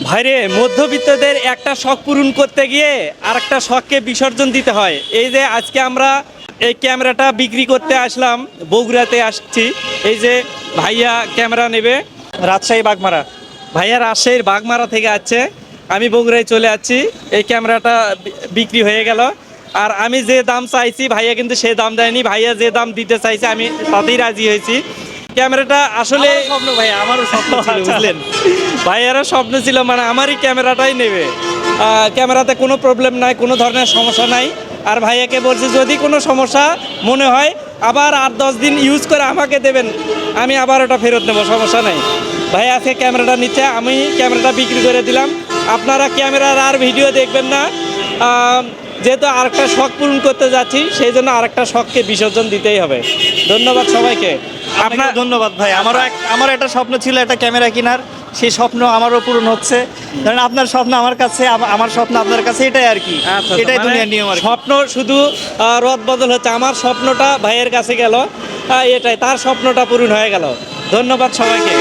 ভাইরে, মধ্যবিত্তদের একটা শখ পূরণ করতে গিয়ে আরেকটা শখকে বিসর্জন দিতে হয়। এই যে আজকে আমরা এই ক্যামেরাটা বিক্রি করতে আসলাম, বগুড়াতে আসছি। এই যে ভাইয়া ক্যামেরা নেবে রাজশাহী বাগমারা। ভাইয়া রাজশাহীর বাগমারা থেকে আসছে, আমি বগুড়ায় চলে যাচ্ছি। এই ক্যামেরাটা বিক্রি হয়ে গেল। আর আমি যে দাম চাইছি ভাইয়া কিন্তু সে দাম দেয়নি, ভাইয়া যে দাম দিতে চাইছে আমি তাতেই রাজি হয়েছি। ক্যামেরাটা আসলে স্বপ্ন ভাই, আমারও স্বপ্ন ছিল, বুঝলেন। ভাইয়ারও স্বপ্ন ছিল, মানে আমারই ক্যামেরাটাই নেবে। ক্যামেরাতে কোনো প্রবলেম নাই, কোনো ধরনের সমস্যা নাই। আর ভাইয়াকে বলছি যদি কোনো সমস্যা মনে হয় আবার 8-10 দিন ইউজ করে আমাকে দেবেন, আমি আবার ওটা ফেরত নেবো, সমস্যা নাই। ভাই আজকে ক্যামেরাটা নিচ্ছে, আমি ক্যামেরাটা বিক্রি করে দিলাম। আপনারা ক্যামেরার আর ভিডিও দেখবেন না, যেহেতু আরেকটা শখ পূরণ করতে যাচ্ছি, সেই জন্য আরেকটা শখকে বিসর্জন দিতেই হবে। ধন্যবাদ সবাইকে। আপনার ধন্যবাদ ভাই। আমার একটা স্বপ্ন ছিল একটা ক্যামেরা কেনার, সেই স্বপ্ন আমারও পূরণ হচ্ছে। ধরেন আপনার স্বপ্ন আমার কাছে, আমার স্বপ্ন আপনার কাছে, এটাই আর কি। এটাই মানে দুনিয়ার নিয়ম আর কি। স্বপ্ন শুধু রদ বদল হচ্ছে, আমার স্বপ্নটা ভাইয়ের কাছে গেল, এটাই তার স্বপ্নটা পূরণ হয়ে গেল। ধন্যবাদ সবাইকে।